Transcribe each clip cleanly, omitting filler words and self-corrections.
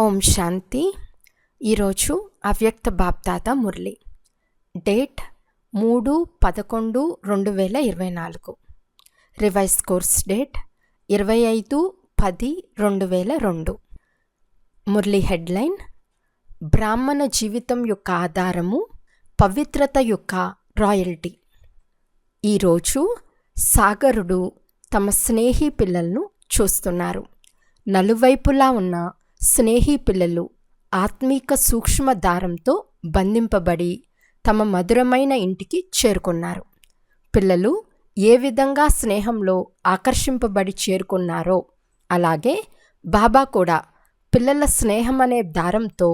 ఓం శాంతి. ఈరోజు అవ్యక్త BapDada Murali. Date 3/11/2024. Revise course date 25/10/2002. Murali headline: బ్రాహ్మణ జీవితం యొక్క ఆధారము పవిత్రత యొక్క రాయల్టీ. ఈరోజు సాగరుడు తమ స్నేహి పిల్లలను చూస్తున్నారు. నలువైపులా ఉన్న స్నేహి పిల్లలు ఆత్మీక సూక్ష్మ దారంతో బంధింపబడి తమ మధురమైన ఇంటికి చేరుకున్నారు. పిల్లలు ఏ విధంగా స్నేహంలో ఆకర్షింపబడి చేరుకున్నారో అలాగే బాబా కూడా పిల్లల స్నేహం అనే దారంతో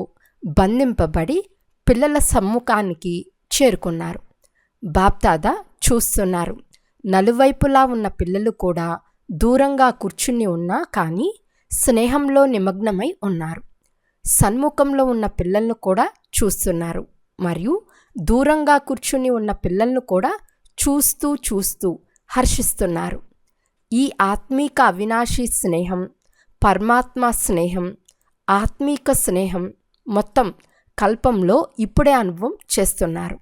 బంధింపబడి పిల్లల సమ్ముఖానికి చేరుకున్నారు. బాప్దాదా చూస్తున్నారు. నలువైపులా ఉన్న పిల్లలు కూడా దూరంగా కూర్చుని ఉన్నా కానీ స్నేహంలో నిమగ్నమై ఉన్నారు. సన్ముఖంలో ఉన్న పిల్లలను కూడా చూస్తున్నారు మరియు దూరంగా కూర్చుని ఉన్న పిల్లలను కూడా చూస్తూ హర్షిస్తున్నారు. ఈ ఆత్మీక అవినాశి స్నేహం, పరమాత్మ స్నేహం, ఆత్మీక స్నేహం మొత్తం కల్పంలో ఇప్పుడే అనుభవం చేస్తున్నారు.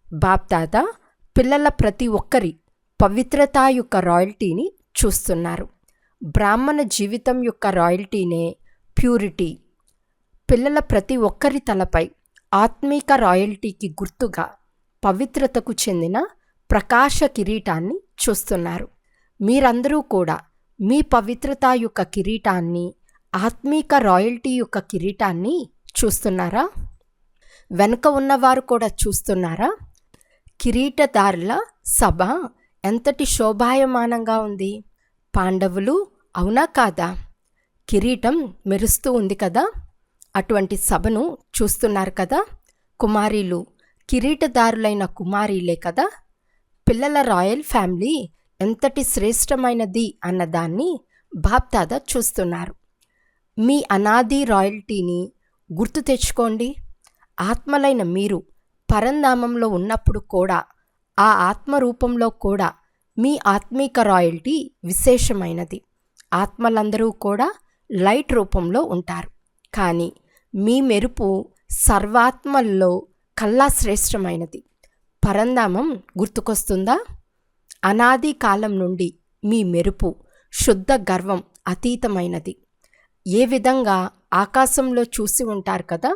బాప్దాదా పిల్లల ప్రతి ఒక్కరి పవిత్రత యొక్క రాయల్టీని చూస్తున్నారు. బ్రాహ్మణ జీవితం యొక్క రాయల్టీనే ప్యూరిటీ. పిల్లల ప్రతి ఒక్కరి తలపై ఆత్మీక రాయల్టీకి గుర్తుగా పవిత్రతకు చెందిన ప్రకాశ కిరీటాన్ని చూస్తున్నారు. మీరందరూ కూడా మీ పవిత్రత యొక్క కిరీటాన్ని, ఆత్మీక రాయల్టీ యొక్క కిరీటాన్ని చూస్తున్నారా? వెనుక ఉన్నవారు కూడా చూస్తున్నారా? కిరీటదారుల సభ ఎంతటి శోభాయమానంగా ఉంది. పాండవులు అవునా కాదా? కిరీటం మెరుస్తూ ఉంది కదా. అటువంటి సభను చూస్తున్నారు కదా. కుమారీలు కిరీటదారులైన కుమారీలే కదా. పిల్లల రాయల్ ఫ్యామిలీ ఎంతటి శ్రేష్టమైనది అన్నదాన్ని బాప్దాదా చూస్తున్నారు. మీ అనాది రాయల్టీని గుర్తు తెచ్చుకోండి. ఆత్మలైన మీరు పరంధామంలో ఉన్నప్పుడు కూడా ఆ ఆత్మరూపంలో కూడా మీ ఆత్మీక రాయల్టీ విశేషమైనది. ఆత్మలందరూ కూడా లైట్ రూపంలో ఉంటారు. కానీ మీ మెరుపు సర్వాత్మల్లో కల్లా శ్రేష్టమైనది. పరంధామం గుర్తుకొస్తుందా? అనాది కాలం నుండి మీ మెరుపు శుద్ధ గర్వం అతీతమైనది. ఏ విధంగా ఆకాశంలో చూసి ఉంటారు కదా.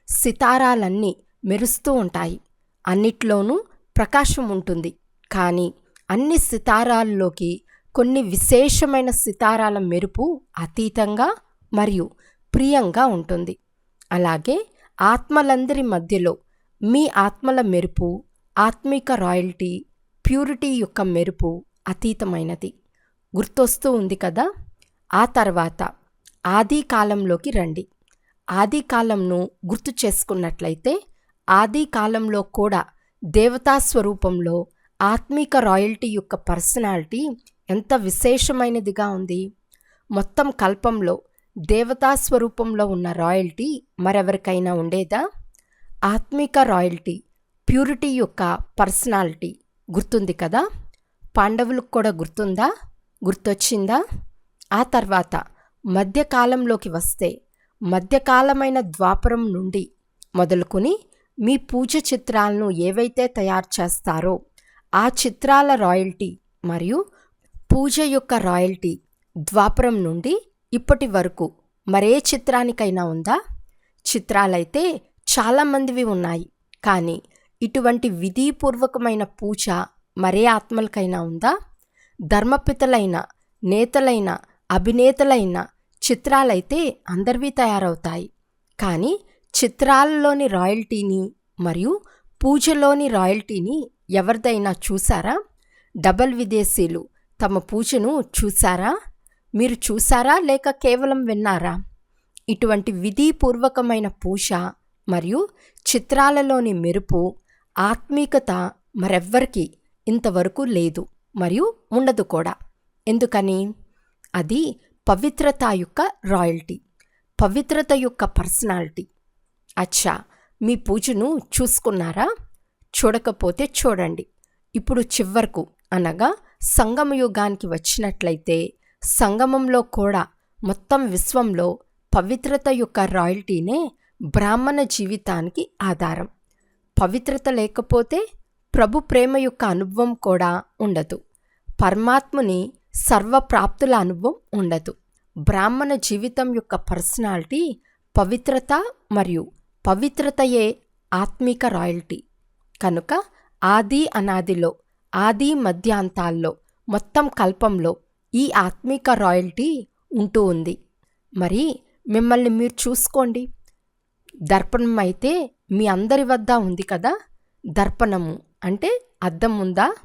సితారాలన్నీ మెరుస్తూ ఉంటాయి. అన్నిట్లోనూ ప్రకాశం ఉంటుంది. కానీ అన్ని సితారాల్లోకి కొన్ని విశేషమైన సితారాల మెరుపు అతీతంగా మరియు ప్రియంగా ఉంటుంది. అలాగే ఆత్మలందరి మధ్యలో మీ ఆత్మల మెరుపు, ఆత్మిక రాయల్టీ, ప్యూరిటీ యొక్క మెరుపు అతీతమైనది. గుర్తొస్తూ ఉంది కదా. ఆ తర్వాత ఆది కాలంలోకి రండి. ఆది కాలంను గుర్తు చేసుకున్నట్లయితే ఆది కాలంలో కూడా దేవతా స్వరూపంలో ఆత్మీక రాయల్టీ యొక్క పర్సనాలిటీ ఎంత విశేషమైనదిగా ఉంది. మొత్తం కల్పంలో దేవతా స్వరూపంలో ఉన్న రాయల్టీ మరెవరికైనా ఉండేదా? ఆత్మీక రాయల్టీ, ప్యూరిటీ యొక్క పర్సనాలిటీ గుర్తుంది కదా. పాండవులకు కూడా గుర్తుందా? గుర్తొచ్చిందా? ఆ తర్వాత మధ్యకాలంలోకి వస్తే మధ్యకాలమైన ద్వాపరం నుండి మొదలుకొని మీ పూజ చిత్రాలను ఏవైతే తయారు చేస్తారో ఆ చిత్రాల రాయల్టీ మరియు పూజ యొక్క రాయల్టీ ద్వాపరం నుండి ఇప్పటి వరకు మరే చిత్రానికైనా ఉందా? చిత్రాలైతే చాలామందివి ఉన్నాయి. కానీ ఇటువంటి విధిపూర్వకమైన పూజ మరే ఆత్మలకైనా ఉందా? ధర్మపితలైన, నేతలైన, అభినేతలైన చిత్రాలైతే అందరివి తయారవుతాయి. కానీ చిత్రాలలోని రాయల్టీని మరియు పూజలోని రాయల్టీని ఎవరిదైనా చూసారా? డబల్ విదేశీలు తమ పూజను చూసారా? మీరు చూసారా లేక కేవలం విన్నారా? ఇటువంటి విధిపూర్వకమైన పూజ మరియు చిత్రాలలోని మెరుపు, ఆత్మీకత మరెవ్వరికి ఇంతవరకు లేదు మరియు ఉండదు కూడా. ఎందుకని? అది పవిత్రత యొక్క రాయల్టీ, పవిత్రత యొక్క పర్సనాలిటీ. అచ్చా, మీ పూజను చూసుకున్నారా? చూడకపోతే చూడండి. ఇప్పుడు చివరకు అనగా సంగమ యుగానికి వచ్చినట్లయితే సంగమంలో కూడా మొత్తం విశ్వంలో పవిత్రత యొక్క రాయల్టీనే బ్రాహ్మణ జీవితానికి ఆధారం. పవిత్రత లేకపోతే ప్రభు ప్రేమ యొక్క అనుభవం కూడా ఉండదు. పరమాత్ముని సర్వప్రాప్తుల అనుభవం ఉండదు. బ్రాహ్మణ జీవితం యొక్క పర్సనాలిటీ పవిత్రత, మరియు పవిత్రతయే ఆత్మిక రాయల్టీ. కనుక ఆది అనాదిలో, ఆది మధ్యాంతాల్లో, మొత్తం కల్పంలో ఈ ఆత్మిక రాయల్టీ ఉంటూ ఉంది. మరి మిమ్మల్ని మీరు చూసుకోండి. దర్పణం అయితే మీ అందరి వద్ద ఉంది కదా. దర్పణము అంటే అద్దం ఉందా?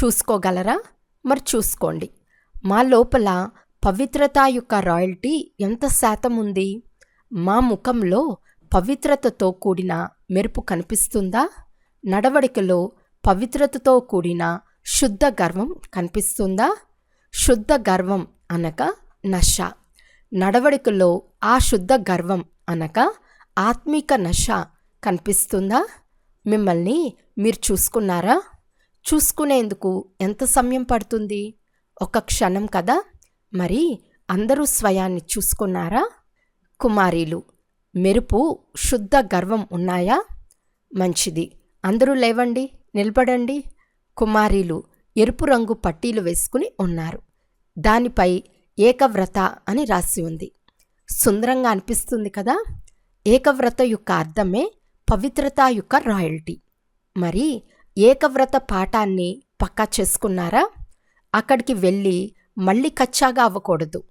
చూసుకోగలరా? మరి చూసుకోండి. మా లోపల పవిత్రత యొక్క రాయల్టీ ఎంత శాతం ఉంది? మా ముఖంలో పవిత్రతతో కూడిన మెరుపు కనిపిస్తుందా? నడవడికలో పవిత్రతతో కూడిన శుద్ధ గర్వం కనిపిస్తుందా? శుద్ధ గర్వం అనగా నశ. నడవడికలో ఆ శుద్ధ గర్వం అనగా ఆత్మిక నశ కనిపిస్తుందా? మిమ్మల్ని మీరు చూసుకున్నారా? చూసుకునేందుకు ఎంత సమయం పడుతుంది? ఒక క్షణం కదా. మరి అందరూ స్వయాన్ని చూసుకున్నారా? కుమారీలు, మెరుపు, శుద్ధ గర్వం ఉన్నాయా? మంచిది. అందరూ లేవండి, నిలబడండి. కుమారీలు ఎరుపు రంగు పట్టీలు వేసుకుని ఉన్నారు. దానిపై ఏకవ్రత అని రాసి ఉంది. సుందరంగా అనిపిస్తుంది కదా. ఏకవ్రత యొక్క అర్థమే పవిత్రత యొక్క రాయల్టీ. మరి ఏకవ్రత పాఠాన్ని పక్కా చేసుకున్నారా? అక్కడికి వెళ్ళి మళ్ళీ కచ్చాగా అవ్వకూడదు.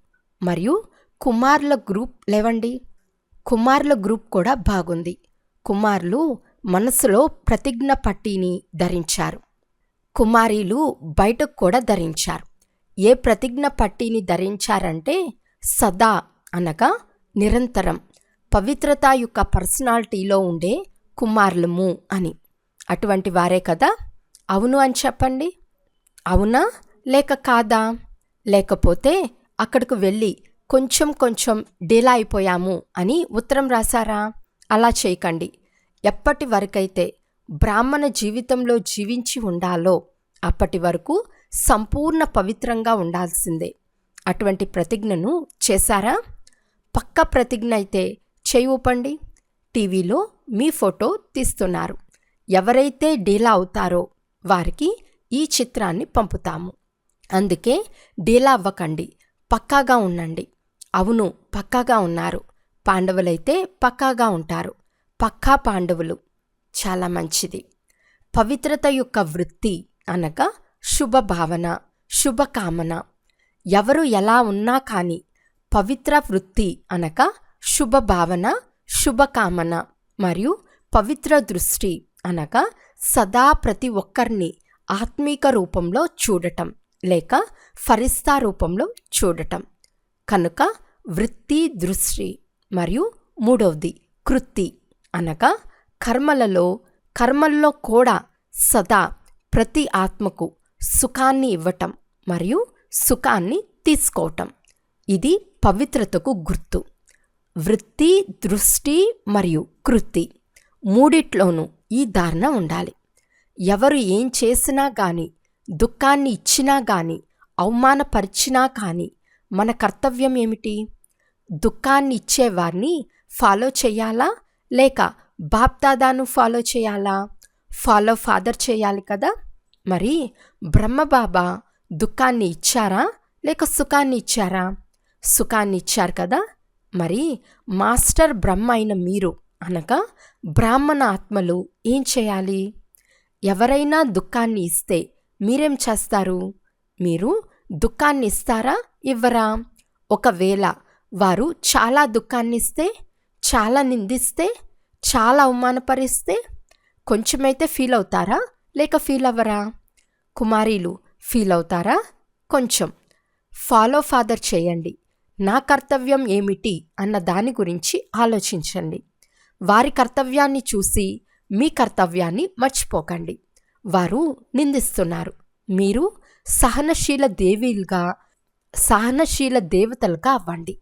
మరియు కుమారుల గ్రూప్ లేవండి. కుమారుల గ్రూప్ కూడా బాగుంది. కుమారులు మనసులో ప్రతిజ్ఞ పట్టీని ధరించారు. కుమారీలు బయటకు కూడా ధరించారు. ఏ ప్రతిజ్ఞ పట్టీని ధరించారంటే సదా అనగా నిరంతరం పవిత్రత యొక్క పర్సనాలిటీలో ఉండే కుమారులము అని. అటువంటి వారే కదా. అవును అని చెప్పండి. అవునా లేక కాదా? లేకపోతే అక్కడికి వెళ్ళి కొంచెం కొంచెం డీలా అయిపోయాము అని ఉత్తరం రాశారా? అలా చేయకండి. ఎప్పటి వరకైతే బ్రాహ్మణ జీవితంలో జీవించి ఉండాలో అప్పటి వరకు సంపూర్ణ పవిత్రంగా ఉండాల్సిందే. అటువంటి ప్రతిజ్ఞను చేశారా? పక్క ప్రతిజ్ఞ అయితే చేయి ఊపండి. టీవీలో మీ ఫోటో తీస్తున్నారు. ఎవరైతే డీలా అవుతారో వారికి ఈ చిత్రాన్ని పంపుతాము. అందుకే డీలా అవ్వకండి, పక్కాగా ఉండండి. అవును, పక్కాగా ఉన్నారు. పాండవులైతే పక్కాగా ఉంటారు. పక్కా పాండవులు. చాలా మంచిది. పవిత్రత యొక్క వృత్తి అనగా శుభభావన, శుభకామన. ఎవరు ఎలా ఉన్నా కానీ పవిత్ర వృత్తి అనగా శుభభావన, శుభకామన మరియు పవిత్ర దృష్టి అనగా సదా ప్రతి ఒక్కరిని ఆత్మీక రూపంలో చూడటం లేక ఫరిస్తా రూపంలో చూడటం. కనుక వృత్తి, దృష్టి మరియు మూడవది కృతి అనగా కర్మల్లో కూడా సదా ప్రతి ఆత్మకు సుఖాన్ని ఇవ్వటం మరియు సుఖాన్ని తీసుకోవటం. ఇది పవిత్రతకు గుర్తు. వృత్తి, దృష్టి మరియు కృతి మూడిట్లోనూ ఈ ధారణ ఉండాలి. ఎవరు ఏం చేసినా గాని, దుఃఖాన్ని ఇచ్చినా గాని, అవమానపరిచినా కానీ మన కర్తవ్యం ఏమిటి? దుఃఖాన్ని ఇచ్చేవారిని ఫాలో చేయాలా లేక బాప్దాదాను ఫాలో చేయాలా? ఫాలో ఫాదర్ చేయాలి కదా. మరి బ్రహ్మబాబా దుఃఖాన్ని ఇచ్చారా లేక సుఖాన్ని ఇచ్చారా? సుఖాన్ని ఇచ్చారు కదా. మరి మాస్టర్ బ్రహ్మ అయిన మీరు అనగా బ్రాహ్మణ ఆత్మలు ఏం చేయాలి? ఎవరైనా దుఃఖాన్ని ఇస్తే మీరేం చేస్తారు? మీరు దుఃఖాన్ని ఇస్తారా, ఇవ్వరా? ఒకవేళ వారు చాలా దుఃఖాన్ని ఇస్తే, చాలా నిందిస్తే, చాలా అవమానపరిస్తే కొంచెమైతే ఫీల్ అవుతారా లేక ఫీల్ అవ్వరా? కుమారీలు ఫీల్ అవుతారా? కొంచెం. ఫాలో ఫాదర్ చేయండి. నా కర్తవ్యం ఏమిటి అన్న దాని గురించి ఆలోచించండి. వారి కర్తవ్యాన్ని చూసి మీ కర్తవ్యాన్ని మర్చిపోకండి. వారు నిందిస్తున్నారు, మీరు సహనశీల దేవతలుగా అవ్వండి.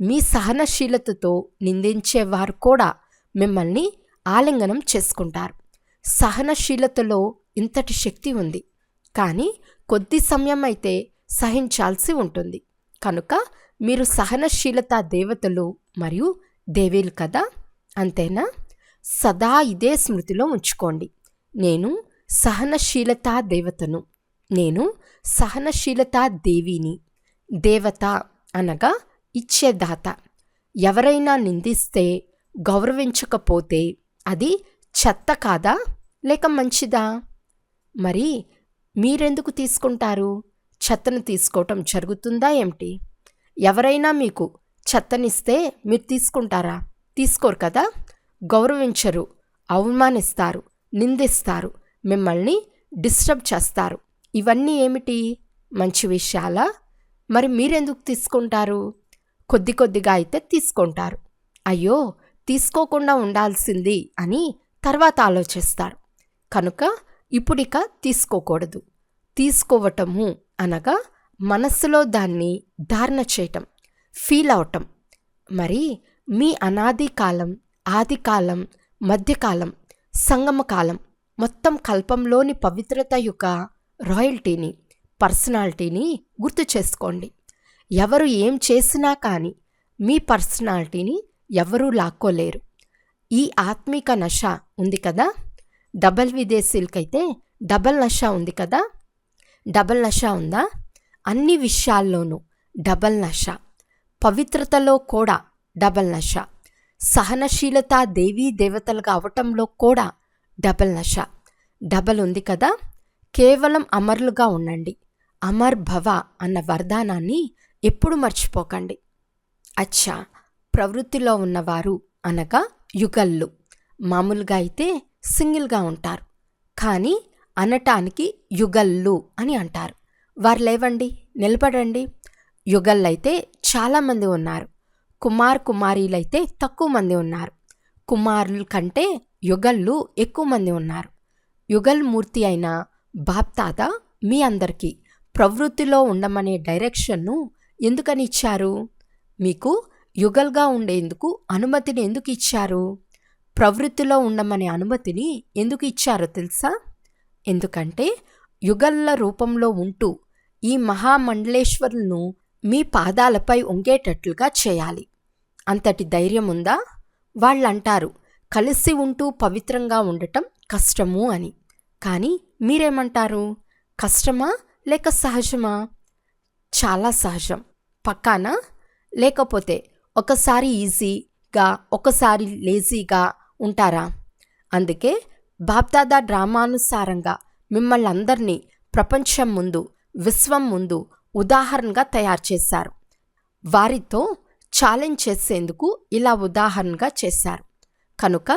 మీ సహనశీలతతో నిందించేవారు కూడా మిమ్మల్ని ఆలింగనం చేసుకుంటారు. సహనశీలతలో ఇంతటి శక్తి ఉంది. కానీ కొద్ది సమయం అయితే సహించాల్సి ఉంటుంది. కనుక మీరు సహనశీలత దేవతలు మరియు దేవీలు కదా, అంతేనా? సదా ఇదే స్మృతిలో ఉంచుకోండి. నేను సహనశీలతా దేవతను, నేను సహనశీలతా దేవిని. దేవత అనగా ఇచ్చేదాత. ఎవరైనా నిందిస్తే, గౌరవించకపోతే అది చెత్త కాదా లేక మంచిదా? మరి మీరెందుకు తీసుకుంటారు? చెత్తను తీసుకోవటం జరుగుతుందా ఏమిటి? ఎవరైనా మీకు చెత్తనిస్తే మీరు తీసుకుంటారా? తీసుకోరు కదా. గౌరవించరు, అవమానిస్తారు, నిందిస్తారు, మిమ్మల్ని డిస్టర్బ్ చేస్తారు. ఇవన్నీ ఏమిటి? మంచి విషయాలా? మరి మీరెందుకు తీసుకుంటారు? కొద్ది కొద్దిగా అయితే తీసుకుంటారు. అయ్యో తీసుకోకుండా ఉండాల్సింది అని తర్వాత ఆలోచిస్తారు. కనుక ఇప్పుడిక తీసుకోకూడదు. తీసుకోవటము అనగా మనస్సులో దాన్ని ధారణ చేయటం, ఫీల్ అవటం. మరి మీ అనాది కాలం, ఆది కాలం, మధ్యకాలం, సంగమకాలం మొత్తం కల్పంలోని పవిత్రత యొక్క రాయల్టీని, పర్సనాలిటీని గుర్తు చేసుకోండి. ఎవరు ఏం చేసినా కానీ మీ పర్సనాలిటీని ఎవరూ లాక్కోలేరు. ఈ ఆత్మిక నశ ఉంది కదా, డబల్ విదేశీలకైతే డబల్ నశ ఉంది కదా. డబల్ నశ ఉందా? అన్ని విషయాల్లోనూ డబల్ నశ. పవిత్రతలో కూడా డబల్ నశ. సహనశీలత దేవీ దేవతలుగా అవటంలో కూడా డబల్ నశ. డబల్ ఉంది కదా. కేవలం అమరులుగా ఉండండి. అమర్ భవ అన్న వరదానాన్ని ఎప్పుడు మర్చిపోకండి. అచ్చా, ప్రవృత్తిలో ఉన్నవారు అనగా యుగళ్ళు. మామూలుగా అయితే సింగిల్గా ఉంటారు, కానీ అనటానికి యుగళ్ళు అని అంటారు. వారు లేవండి, నిలబడండి. యుగళ్ళైతే చాలామంది ఉన్నారు, కుమారీలైతే తక్కువ మంది ఉన్నారు. కుమారుల కంటే యుగళ్ళు ఎక్కువ మంది ఉన్నారు. యుగల్ మూర్తి అయిన బాప్దాదా మీ అందరికీ ప్రవృత్తిలో ఉండమనే డైరెక్షన్ను ఎందుకని ఇచ్చారు? మీకు యుగల్గా ఉండేందుకు అనుమతిని ఎందుకు ఇచ్చారు? ప్రవృత్తిలో ఉండమనే అనుమతిని ఎందుకు ఇచ్చారో తెలుసా? ఎందుకంటే యుగల్ల రూపంలో ఉంటూ ఈ మహామండలేశ్వరులను మీ పాదాలపై ఉంగేటట్లుగా చేయాలి. అంతటి ధైర్యం ఉందా? వాళ్ళంటారు కలిసి ఉంటూ పవిత్రంగా ఉండటం కష్టము అని. కానీ మీరేమంటారు? కష్టమా లేక సహజమా? చాలా సహజం. పక్కానా? లేకపోతే ఒకసారి ఈజీగా ఒకసారి లేజీగా ఉంటారా? అందుకే బాప్దాదా డ్రామానుసారంగా మిమ్మల్ని అందరినీ ప్రపంచం ముందు, విశ్వం ముందు ఉదాహరణగా తయారు చేశారు. వారితో ఛాలెంజ్ చేసేందుకు ఇలా ఉదాహరణగా చేశారు. కనుక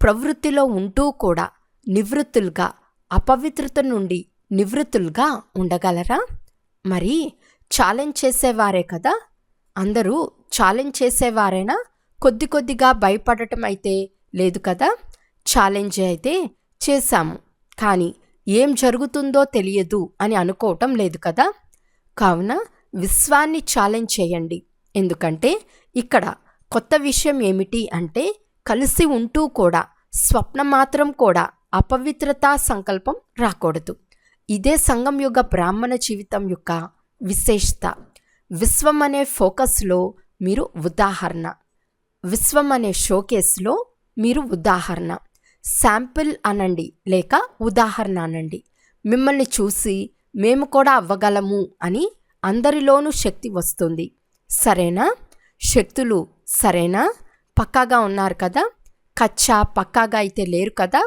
ప్రవృత్తిలో ఉంటూ కూడా నివృత్తులుగా, అపవిత్రత నుండి నివృత్తులుగా ఉండగలరా? మరి ఛాలెంజ్ చేసేవారే కదా. అందరూ ఛాలెంజ్ చేసేవారైనా కొద్ది కొద్దిగా భయపడటం అయితే లేదు కదా. ఛాలెంజ్ అయితే చేశాము, కానీ ఏం జరుగుతుందో తెలియదు అని అనుకోవటం లేదు కదా. కావున విశ్వాన్ని ఛాలెంజ్ చేయండి. ఎందుకంటే ఇక్కడ కొత్త విషయం ఏమిటి అంటే కలిసి ఉంటూ కూడా స్వప్నం మాత్రం కూడా అపవిత్రతా సంకల్పం రాకూడదు. ఇదే సంగం యుగ బ్రాహ్మణ జీవితం యొక్క విశేషత. విశ్వం అనే ఫోకస్లో మీరు ఉదాహరణ, విశ్వం అనే షోకేస్లో మీరు ఉదాహరణ. శాంపిల్ అనండి లేక ఉదాహరణ అనండి. మిమ్మల్ని చూసి మేము కూడా అవ్వగలము అని అందరిలోనూ శక్తి వస్తుంది. సరేనా? శక్తులు సరేనా? పక్కాగా ఉన్నారు కదా. కచ్చా పక్కాగా అయితే లేరు కదా.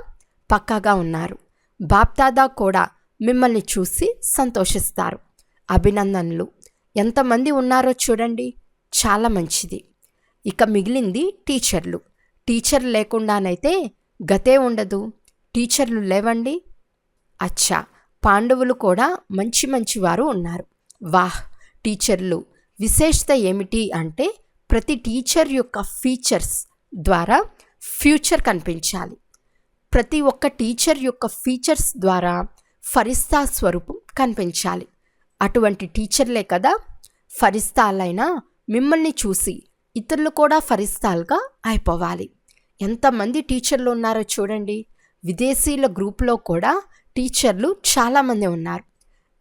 పక్కాగా ఉన్నారు. బాప్దాదా కూడా మిమ్మల్ని చూసి సంతోషిస్తారు. అభినందనలు. ఎంతమంది ఉన్నారో చూడండి, చాలా మంచిది. ఇక మిగిలింది టీచర్లు. టీచర్లు లేకుండానైతే గతే ఉండదు. టీచర్లు లేవండి. అచ్చా, పాండవులు కూడా మంచి మంచి వారు ఉన్నారు. వాహ్! టీచర్లు విశేషత ఏమిటి అంటే ప్రతి టీచర్ యొక్క ఫీచర్స్ ద్వారా ఫ్యూచర్ కనిపించాలి. ప్రతి ఒక్క టీచర్ యొక్క ఫీచర్స్ ద్వారా ఫరిస్తా స్వరూపం కనిపించాలి. అటువంటి టీచర్లే కదా ఫరిస్తాలైనా మిమ్మల్ని చూసి ఇతరులు కూడా ఫరిస్తాలుగా అయిపోవాలి. ఎంతమంది టీచర్లు ఉన్నారో చూడండి. విదేశీయుల గ్రూప్లో కూడా టీచర్లు చాలామంది ఉన్నారు.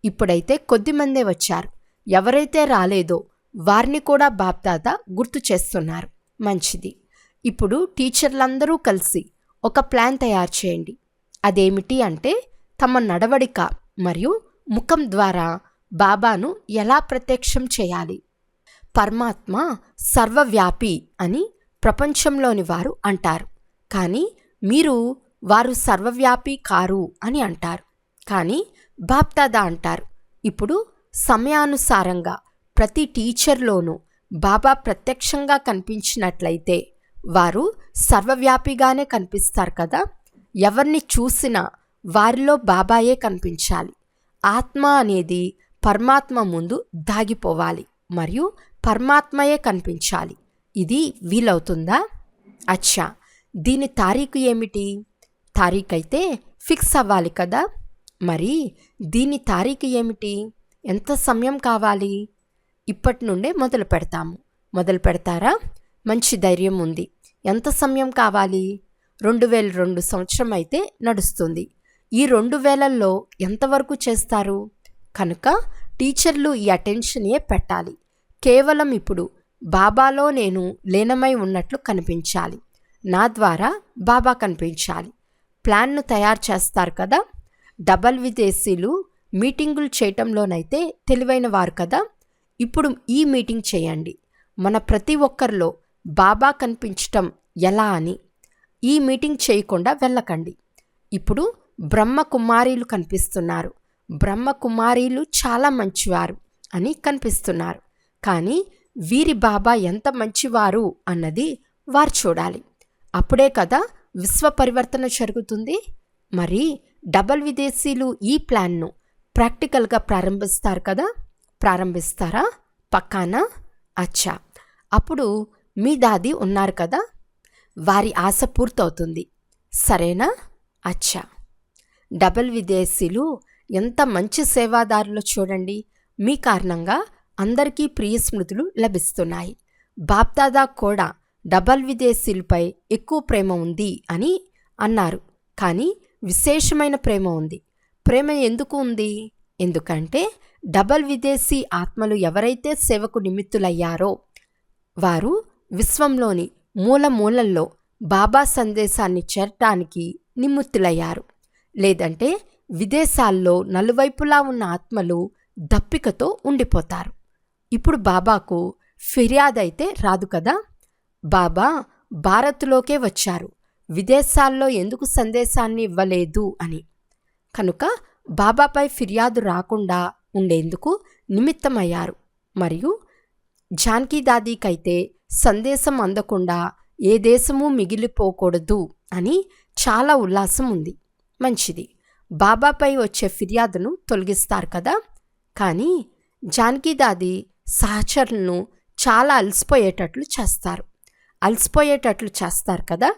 ఇప్పుడైతే కొద్దిమందే వచ్చారు. ఎవరైతే రాలేదో వారిని కూడా బాప్దాదా గుర్తు చేస్తున్నారు. మంచిది. ఇప్పుడు టీచర్లందరూ కలిసి ఒక ప్లాన్ తయారు చేయండి. అదేమిటి అంటే తమ నడవడిక మరియు ముఖం ద్వారా బాబాను ఎలా ప్రత్యక్షం చేయాలి. పరమాత్మ సర్వవ్యాపి అని ప్రపంచంలోని వారు అంటారు, కానీ మీరు వారు సర్వవ్యాపి కారు అని అంటారు. కానీ బాప్దాదా అంటారు, ఇప్పుడు సమయానుసారంగా ప్రతి టీచర్లోనూ బాబా ప్రత్యక్షంగా కనిపించినట్లయితే వారు సర్వవ్యాపిగానే కనిపిస్తారు కదా. ఎవరిని చూసినా వారిలో బాబాయే కనిపించాలి. ఆత్మ అనేది పరమాత్మ ముందు దాగిపోవాలి మరియు పరమాత్మయే కనిపించాలి. ఇది వీలవుతుందా? అచ్చా, దీని తారీఖు ఏమిటి? తారీఖు అయితే ఫిక్స్ అవ్వాలి కదా. మరి దీని తారీఖు ఏమిటి? ఎంత సమయం కావాలి? ఇప్పటి నుండే మొదలు పెడతాము. మొదలు పెడతారా? మంచి ధైర్యం ఉంది. ఎంత సమయం కావాలి? 2002 సంవత్సరం అయితే నడుస్తుంది. ఈ 2000ల్లో ఎంతవరకు చేస్తారు? కనుక టీచర్లు ఈ అటెన్షనే పెట్టాలి. కేవలం ఇప్పుడు బాబాలో నేను లీనమై ఉన్నట్లు కనిపించాలి. నా ద్వారా బాబా కనిపించాలి. ప్లాన్ను తయారు చేస్తారు కదా. డబల్ విదేశీలు మీటింగులు చేయటంలోనైతే తెలివైన వారు కదా. ఇప్పుడు ఈ మీటింగ్ చేయండి. మన ప్రతి ఒక్కరిలో బాబా కనిపించటం ఎలా అని. ఈ మీటింగ్ చేయకుండా వెళ్ళకండి. ఇప్పుడు బ్రహ్మకుమారీలు కనిపిస్తున్నారు. బ్రహ్మకుమారీలు చాలా మంచివారు అని కనిపిస్తున్నారు. కానీ వీరి బాబా ఎంత మంచివారు అన్నది వారు చూడాలి. అప్పుడే కదా విశ్వ పరివర్తన జరుగుతుంది. మరి డబల్ విదేశీలు ఈ ప్లాన్ను ప్రాక్టికల్గా ప్రారంభిస్తారు కదా. ప్రారంభిస్తారా? పక్కానా? అచ్చా, అప్పుడు మీ దాది ఉన్నారు కదా, వారి ఆశ పూర్తవుతుంది. సరేనా? అచ్చా, డబల్ విదేశీలు ఎంత మంచి సేవాదారులో చూడండి. మీ కారణంగా అందరికీ ప్రియ స్మృతులు లభిస్తున్నాయి. బాప్దాదా కూడా డబల్ విదేశీలపై ఎక్కువ ప్రేమ ఉంది అని అన్నారు. కానీ విశేషమైన ప్రేమ ఉంది. ప్రేమ ఎందుకు ఉంది? ఎందుకంటే డబల్ విదేశీ ఆత్మలు ఎవరైతే సేవకు నిమిత్తులయ్యారో వారు విశ్వంలోని మూల మూలల్లో బాబా సందేశాన్ని చేరటానికి నిమిత్తులయ్యారు. లేదంటే విదేశాల్లో నలువైపులా ఉన్న ఆత్మలు దప్పికతో ఉండిపోతారు. ఇప్పుడు బాబాకు ఫిర్యాదైతే రాదు కదా. బాబా భారత్లోకే వచ్చారు, విదేశాల్లో ఎందుకు సందేశాన్ని ఇవ్వలేదు అని. కనుక బాబాపై ఫిర్యాదు రాకుండా ఉండేందుకు నిమిత్తమయ్యారు. మరియు జానకి దాదీకైతే సందేశం అందకుండా ఏ దేశమూ మిగిలిపోకూడదు అని చాలా ఉల్లాసం ఉంది. మంచిది. బాబాపై వచ్చే ఫిర్యాదును తొలగిస్తారు కదా. కానీ జానకి దాది సహచరులను చాలా అలసిపోయేటట్లు చేస్తారు కదా.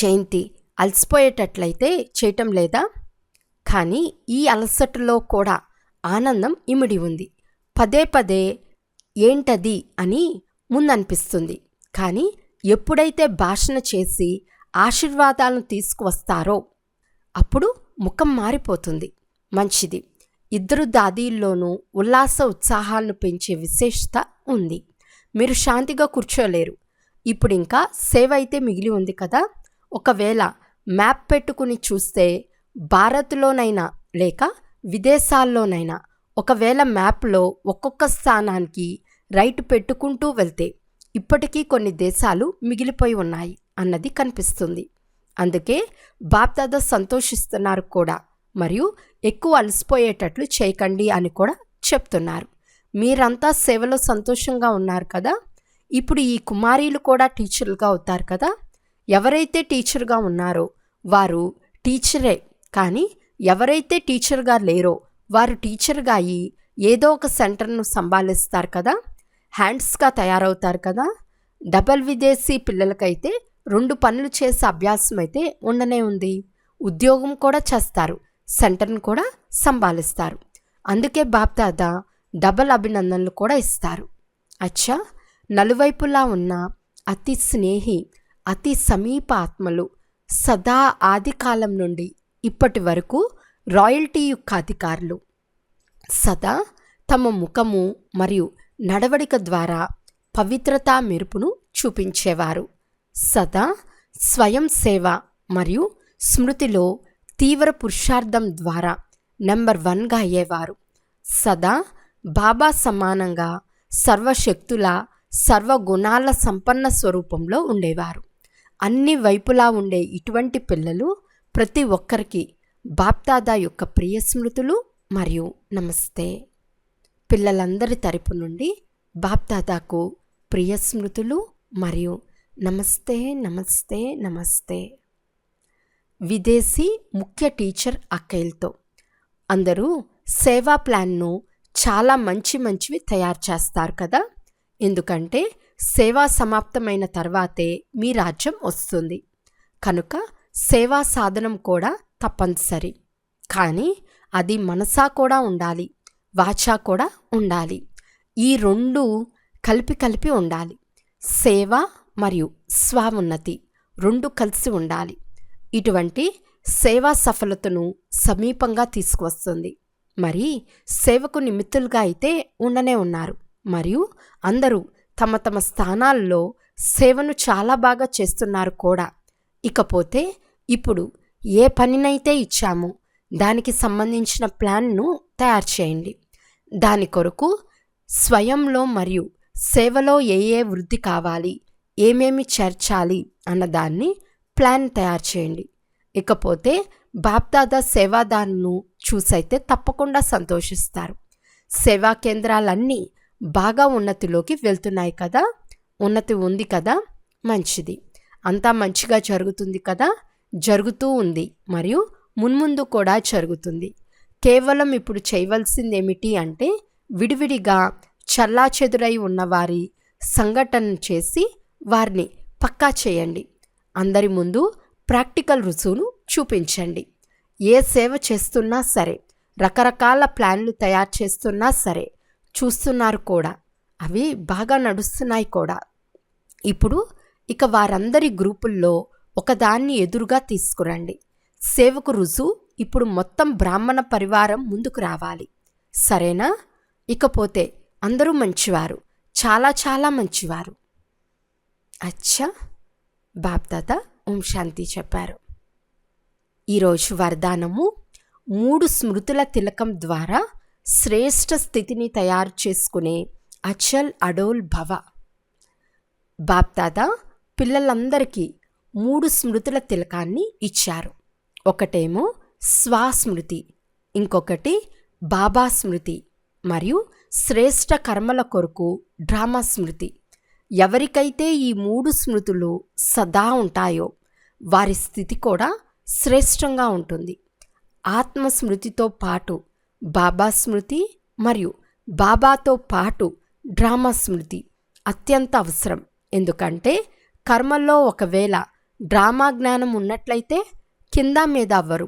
జయంతి అలసిపోయేటట్లయితే చేయటం లేదా? కానీ ఈ అలసటలో కూడా ఆనందం ఇమిడి ఉంది. పదే పదే ఏంటది అని ముందనిపిస్తుంది. కానీ ఎప్పుడైతే భాషణ చేసి ఆశీర్వాదాలను తీసుకువస్తారో అప్పుడు ముఖం మారిపోతుంది. మంచిది. ఇద్దరు దాదీల్లోనూ ఉల్లాస ఉత్సాహాలను పెంచే విశేషత ఉంది. మీరు శాంతిగా కూర్చోలేరు. ఇప్పుడు ఇంకా సేవ అయితే మిగిలి ఉంది కదా. ఒకవేళ మ్యాప్ పెట్టుకుని చూస్తే భారత్లోనైనా లేక విదేశాల్లోనైనా ఒకవేళ మ్యాప్లో ఒక్కొక్క స్థానానికి రైట్ పెట్టుకుంటూ వెళ్తే ఇప్పటికీ కొన్ని దేశాలు మిగిలిపోయి ఉన్నాయి అన్నది కనిపిస్తుంది. అందుకే బాప్దాదా సంతోషిస్తున్నారు కూడా, మరియు ఎక్కువ అలసిపోయేటట్లు చేయకండి అని కూడా చెప్తున్నారు. మీరంతా సేవలో సంతోషంగా ఉన్నారు కదా. ఇప్పుడు ఈ కుమారీలు కూడా టీచర్లుగా అవుతారు కదా. ఎవరైతే టీచర్గా ఉన్నారో వారు టీచరే, కానీ ఎవరైతే టీచర్గా లేరో వారు టీచర్గా అయ్యి ఏదో ఒక సెంటర్ను సంభాలిస్తారు కదా, హ్యాండ్స్గా తయారవుతారు కదా. డబల్ విదేశీ పిల్లలకైతే 2 పనులు చేసే అభ్యాసం అయితే ఉండనే ఉంది. ఉద్యోగం కూడా చేస్తారు, సెంటర్ను కూడా సంభాలిస్తారు. అందుకే బాప్దాదా డబల్ అభినందనలు కూడా ఇస్తారు. అచ్చా, నలువైపులా ఉన్న అతి స్నేహి అతి సమీప ఆత్మలు సదా ఆదికాలం నుండి ఇప్పటి వరకు రాయల్టీ యొక్క అధికారులు సదా తమ ముఖము మరియు నడవడిక ద్వారా పవిత్రతా మెరుపును చూపించేవారు. సదా స్వయం సేవ మరియు స్మృతిలో తీవ్ర పురుషార్థం ద్వారా నెంబర్ 1గా అయ్యేవారు. సదా బాబా సమానంగా సర్వశక్తుల సర్వగుణాల సంపన్న స్వరూపంలో ఉండేవారు. అన్ని వైపులా ఉండే ఇటువంటి పిల్లలు ప్రతి ఒక్కరికి బాప్దాదా యొక్క ప్రియ స్మృతులు మరియు నమస్తే. పిల్లలందరి తరపు నుండి బాప్దాదాకు ప్రియ స్మృతులు మరియు నమస్తే నమస్తే నమస్తే. విదేశీ ముఖ్య టీచర్ అక్కయ్యలతో అందరూ సేవా ప్లాన్ను చాలా మంచివి తయారు చేస్తారు కదా. ఎందుకంటే సేవా సమాప్తమైన తర్వాతే మీ రాజ్యం వస్తుంది కనుక సేవా సాధనం కూడా తప్పనిసరి. కానీ అది మనసా కూడా ఉండాలి, వాచా కూడా ఉండాలి. ఈ రెండు కలిపి ఉండాలి. సేవ మరియు స్వామున్నతి రెండు కలిసి ఉండాలి. ఇటువంటి సేవా సఫలతను సమీపంగా తీసుకువస్తుంది. మరి సేవకు నిమిత్తులుగా అయితే ఉండనే ఉన్నారు మరియు అందరూ తమ తమ స్థానాల్లో సేవను చాలా బాగా చేస్తున్నారు కూడా. ఇకపోతే ఇప్పుడు ఏ పనినైతే ఇచ్చామో దానికి సంబంధించిన ప్లాన్ను తయారు చేయండి. దాని కొరకు స్వయంలో మరియు సేవలో ఏ వృద్ధి కావాలి, ఏమేమి చేర్చాలి అన్నదాన్ని ప్లాన్ తయారు చేయండి. ఇకపోతే బాప్దాదా సేవాదారును చూసైతే తప్పకుండా సంతోషిస్తారు. సేవా కేంద్రాలన్నీ బాగా ఉన్నతిలోకి వెళ్తున్నాయి కదా. ఉన్నతి ఉంది కదా, మంచిది. అంతా మంచిగా జరుగుతుంది కదా, జరుగుతూ ఉంది మరియు మున్ముందు కూడా జరుగుతుంది. కేవలం ఇప్పుడు చేయవలసింది ఏమిటి అంటే విడివిడిగా చల్లాచెదురై ఉన్నవారి సంఘటన చేసి వారిని పక్కా చేయండి. అందరి ముందు ప్రాక్టికల్ రుజువును చూపించండి. ఏ సేవ చేస్తున్నా సరే, రకరకాల ప్లాన్లు తయారు చేస్తున్నా సరే చూస్తున్నారు కూడా, అవి బాగా నడుస్తున్నాయి కూడా. ఇప్పుడు ఇక వారందరి గ్రూపుల్లో ఒకదాన్ని ఎదురుగా తీసుకురండి. సేవకు రుజువు ఇప్పుడు మొత్తం బ్రాహ్మణ పరివారం ముందుకు రావాలి, సరేనా? ఇకపోతే అందరూ మంచివారు, చాలా మంచివారు. అచ్చా, బాప్దాదా ఓం శాంతి చెప్పారు. ఈరోజు వరదానము 3 స్మృతుల తిలకం ద్వారా శ్రేష్ఠ స్థితిని తయారు చేసుకునే అచల్ అడోల్ భవ. బాప్దాదా పిల్లలందరికీ 3 స్మృతుల తిలకాన్ని ఇచ్చారు. ఒకటేమో స్వాస్మృతి, ఇంకొకటి బాబా స్మృతి మరియు శ్రేష్ఠ కర్మల కొరకు డ్రామా స్మృతి. ఎవరికైతే ఈ 3 స్మృతులు సదా ఉంటాయో వారి స్థితి కూడా శ్రేష్టంగా ఉంటుంది. ఆత్మస్మృతితో పాటు బాబా స్మృతి మరియు బాబాతో పాటు డ్రామా స్మృతి అత్యంత అవసరం. ఎందుకంటే కర్మల్లో ఒకవేళ డ్రామా జ్ఞానం ఉన్నట్లయితే కింద మీద అవ్వరు.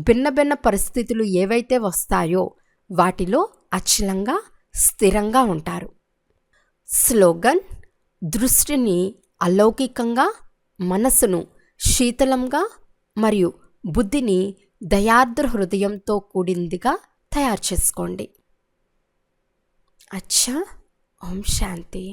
భిన్న పరిస్థితులు ఏవైతే వస్తాయో వాటిలో అచలంగా స్థిరంగా ఉంటారు. స్లోగన్: దృష్టిని అలౌకికంగా, మనసును శీతలంగా మరియు బుద్ధిని దయార్ద్ర హృదయంతో కూడిందిగా తయారు చేసుకోండి. అచ్చా, ఓం శాంతి.